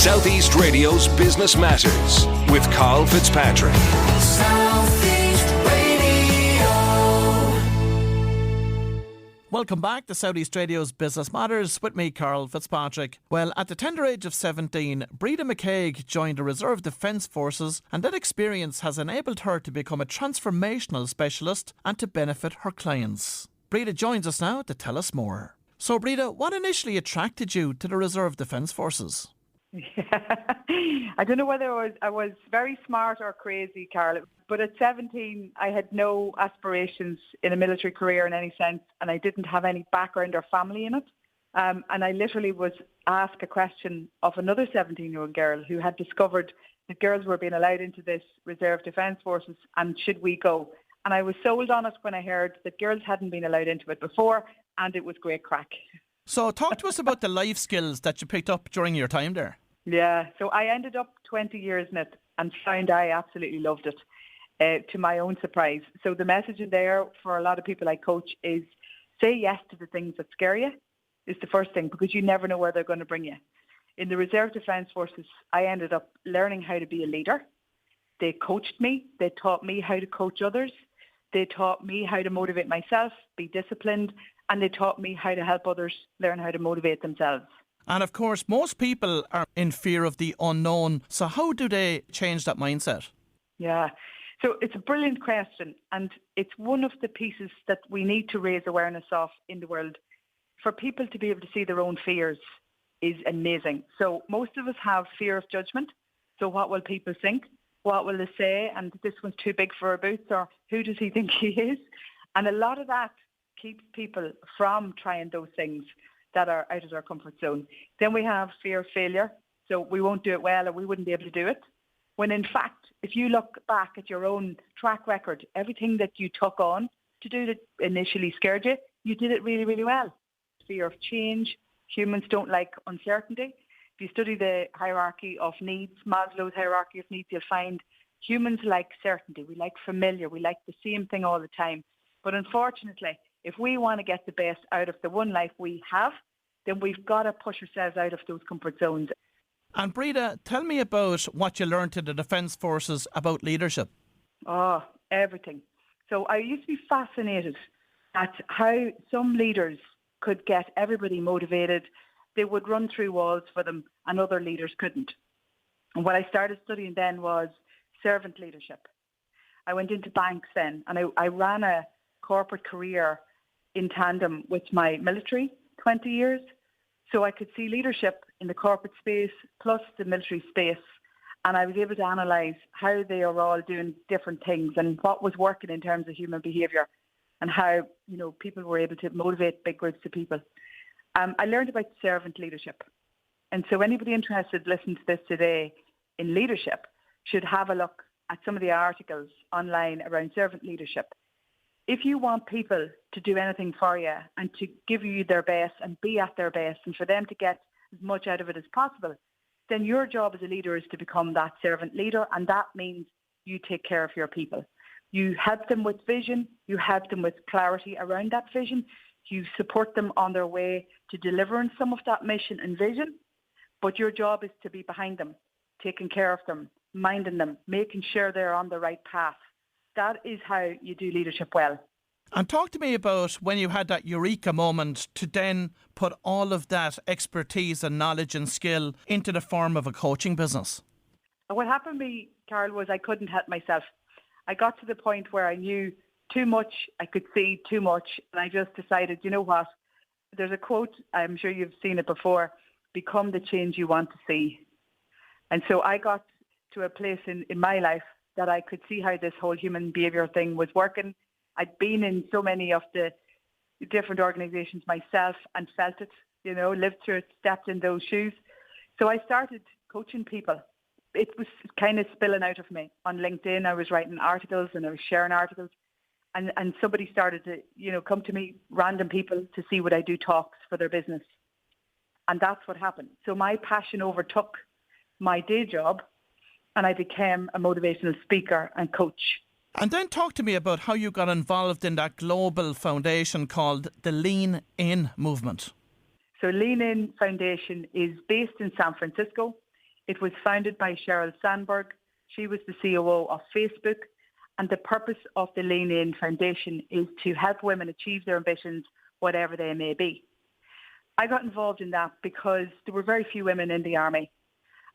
Southeast Radio's Business Matters with Karl Fitzpatrick. Southeast Radio. Welcome back to Southeast Radio's Business Matters with me, Karl Fitzpatrick. Well, at the tender age of 17, Breda McCague joined the Reserve Defence Forces, and that experience has enabled her to become a transformational specialist and to benefit her clients. Breda joins us now to tell us more. So, Breda, what initially attracted you to the Reserve Defence Forces? I don't know whether I was very smart or crazy, Karl, but at 17 I had no aspirations in a military career in any sense, and I didn't have any background or family in it. And I literally was asked a question of another 17-year-old girl who had discovered that girls were being allowed into this Reserve Defence Forces, and should we go? And I was sold on it when I heard that girls hadn't been allowed into it before, and it was great crack. So talk to us about the life skills that you picked up during your time there. Yeah, so I ended up 20 years in it and found I absolutely loved it, to my own surprise. So the message in there for a lot of people I coach is say yes to the things that scare you is the first thing, because you never know where they're going to bring you. In the Reserve Defence Forces, I ended up learning how to be a leader. They coached me. They taught me how to coach others. They taught me how to motivate myself, be disciplined, and they taught me how to help others learn how to motivate themselves. And of course, most people are in fear of the unknown. So how do they change that mindset? Yeah, so it's a brilliant question, and it's one of the pieces that we need to raise awareness of in the world. For people to be able to see their own fears is amazing. So most of us have fear of judgment. So what will people think? What will they say? And this one's too big for our boots, or who does he think he is? And a lot of that keeps people from trying those things that are out of their comfort zone. Then we have fear of failure. So we won't do it well, or we wouldn't be able to do it. When in fact, if you look back at your own track record, everything that you took on to do that initially scared you, you did it really, really well. Fear of change. Humans don't like uncertainty. If you study the hierarchy of needs, Maslow's hierarchy of needs, you'll find humans like certainty. We like familiar. We like the same thing all the time. But unfortunately, if we want to get the best out of the one life we have, then we've got to push ourselves out of those comfort zones. And Breda, tell me about what you learned in the Defence Forces about leadership. Oh, everything. So I used to be fascinated at how some leaders could get everybody motivated. They would run through walls for them, and other leaders couldn't. And what I started studying then was servant leadership. I went into banks then, and I ran a corporate career in tandem with my military, 20 years. So I could see leadership in the corporate space plus the military space. And I was able to analyse how they are all doing different things and what was working in terms of human behaviour and how, people were able to motivate big groups of people. I learned about servant leadership. And so anybody interested listening to this today in leadership should have a look at some of the articles online around servant leadership. If you want people to do anything for you and to give you their best and be at their best and for them to get as much out of it as possible, then your job as a leader is to become that servant leader, and that means you take care of your people. You help them with vision, you help them with clarity around that vision, you support them on their way to delivering some of that mission and vision, but your job is to be behind them, taking care of them, minding them, making sure they're on the right path. That is how you do leadership well. And talk to me about when you had that eureka moment to then put all of that expertise and knowledge and skill into the form of a coaching business. What happened to me, Karl, was I couldn't help myself. I got to the point where I knew too much, I could see too much, and I just decided, you know what, there's a quote, I'm sure you've seen it before, become the change you want to see. And so I got to a place in my life that I could see how this whole human behaviour thing was working. I'd been in so many of the different organisations myself and felt it, lived through it, stepped in those shoes. So I started coaching people. It was kind of spilling out of me. On LinkedIn, I was writing articles and I was sharing articles. And somebody started to, come to me, random people, to see would I do talks for their business. And that's what happened. So my passion overtook my day job, and I became a motivational speaker and coach. And then talk to me about how you got involved in that global foundation called the Lean In movement. So Lean In Foundation is based in San Francisco. It was founded by Sheryl Sandberg. She was the COO of Facebook. And the purpose of the Lean In Foundation is to help women achieve their ambitions, whatever they may be. I got involved in that because there were very few women in the army.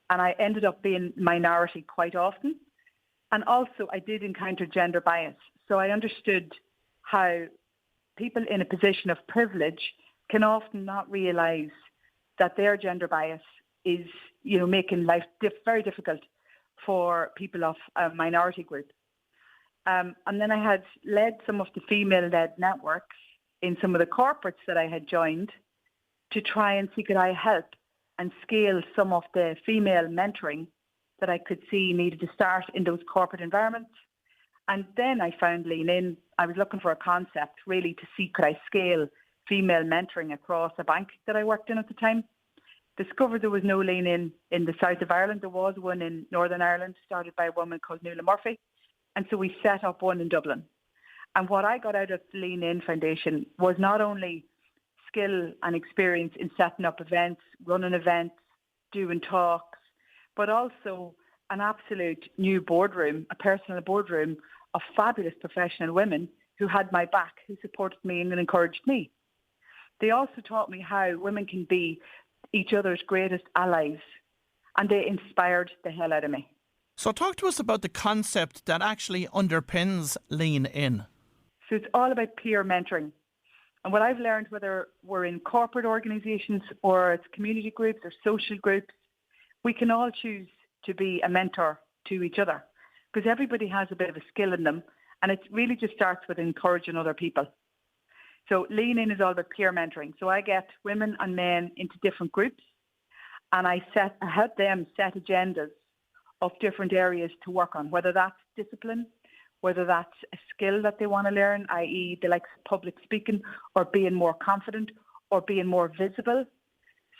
And I ended up being minority quite often. And also I did encounter gender bias. So I understood how people in a position of privilege can often not realise that their gender bias is, making life very difficult for people of a minority group. And then I had led some of the female-led networks in some of the corporates that I had joined to try and see could I help and scale some of the female mentoring that I could see needed to start in those corporate environments. And then I found Lean In. I was looking for a concept really to see could I scale female mentoring across a bank that I worked in at the time. Discovered there was no Lean In the south of Ireland. There was one in Northern Ireland started by a woman called Nuala Murphy. And so we set up one in Dublin. And what I got out of the Lean In Foundation was not only skill and experience in setting up events, running events, doing talks, but also an absolute new boardroom, a personal boardroom of fabulous professional women who had my back, who supported me and encouraged me. They also taught me how women can be each other's greatest allies, and they inspired the hell out of me. So talk to us about the concept that actually underpins Lean In. So it's all about peer mentoring. And what I've learned, whether we're in corporate organisations or it's community groups or social groups, we can all choose to be a mentor to each other because everybody has a bit of a skill in them, and it really just starts with encouraging other people. So Lean In is all about peer mentoring. So I get women and men into different groups, and I help them set agendas of different areas to work on, whether that's discipline, whether that's a skill that they want to learn, i.e. the likes of public speaking or being more confident or being more visible.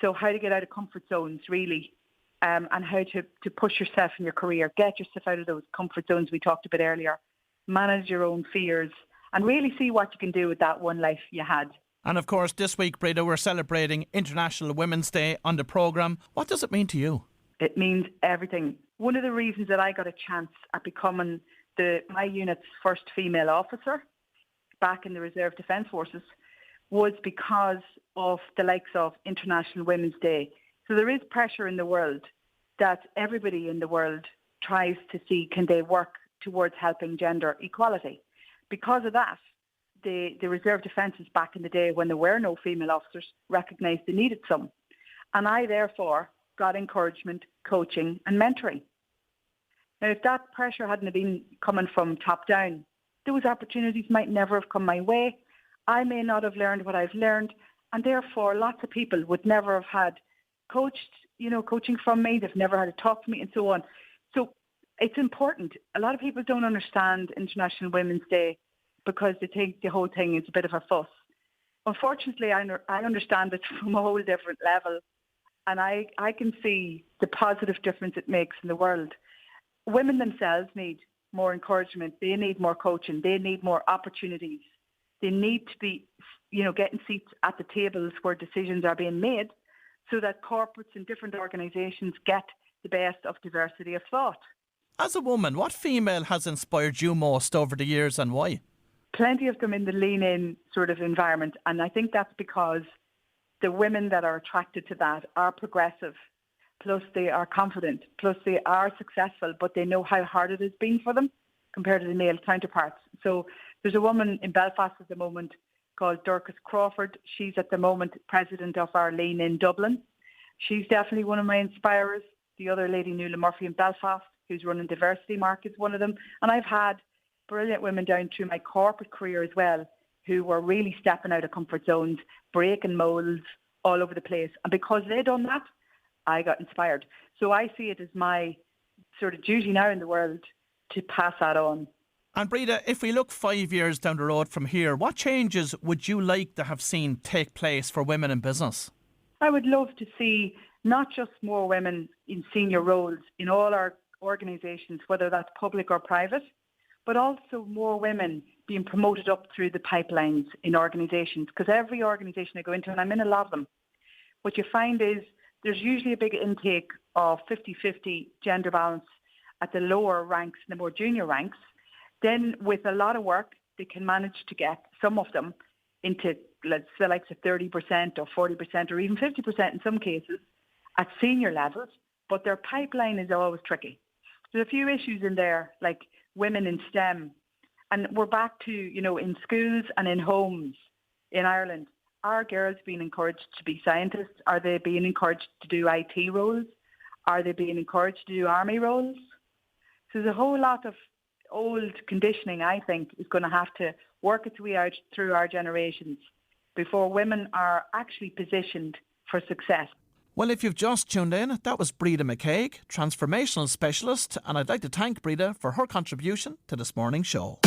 So how to get out of comfort zones, really, and how to push yourself in your career, get yourself out of those comfort zones we talked about earlier, manage your own fears, and really see what you can do with that one life you had. And of course, this week, Breda, we're celebrating International Women's Day on the programme. What does it mean to you? It means everything. One of the reasons that I got a chance at becoming my unit's first female officer back in the Reserve Defence Forces was because of the likes of International Women's Day. So there is pressure in the world that everybody in the world tries to see can they work towards helping gender equality. Because of that, the Reserve Defences back in the day when there were no female officers recognised they needed some. And I therefore got encouragement, coaching and mentoring. Now, if that pressure hadn't been coming from top down, those opportunities might never have come my way. I may not have learned what I've learned, and therefore lots of people would never have had coaching from me. They've never had to talk to me and so on. So it's important. A lot of people don't understand International Women's Day because they think the whole thing is a bit of a fuss. Unfortunately, I understand it from a whole different level, and I can see the positive difference it makes in the world. Women themselves need more encouragement. They need more coaching. They need more opportunities. They need to be, getting seats at the tables where decisions are being made so that corporates and different organisations get the best of diversity of thought. As a woman, what female has inspired you most over the years and why? Plenty of them in the Lean In sort of environment. And I think that's because the women that are attracted to that are progressive. Plus they are confident, plus they are successful, but they know how hard it has been for them compared to the male counterparts. So there's a woman in Belfast at the moment called Dorcas Crawford. She's at the moment president of our Lean In Dublin. She's definitely one of my inspirers. The other lady, Nuala Murphy in Belfast, who's running Diversity Mark, is one of them. And I've had brilliant women down through my corporate career as well who were really stepping out of comfort zones, breaking molds all over the place. And because they done that, I got inspired. So I see it as my sort of duty now in the world to pass that on. And Breda, if we look 5 years down the road from here, what changes would you like to have seen take place for women in business? I would love to see not just more women in senior roles in all our organisations, whether that's public or private, but also more women being promoted up through the pipelines in organisations. Because every organisation I go into, and I'm in a lot of them, what you find is there's usually a big intake of 50-50 gender balance at the lower ranks, the more junior ranks. Then with a lot of work, they can manage to get some of them into, let's say, like 30% or 40% or even 50% in some cases at senior levels, but their pipeline is always tricky. There's a few issues in there, like women in STEM. And we're back to, in schools and in homes in Ireland, are girls being encouraged to be scientists? Are they being encouraged to do IT roles? Are they being encouraged to do army roles? So there's a whole lot of old conditioning, I think, is going to have to work its way out through our generations before women are actually positioned for success. Well, if you've just tuned in, that was Breda McCague, Transformational Specialist, and I'd like to thank Breda for her contribution to this morning's show.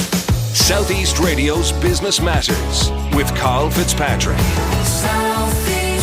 Southeast Radio's Business Matters with Karl Fitzpatrick. Southeast.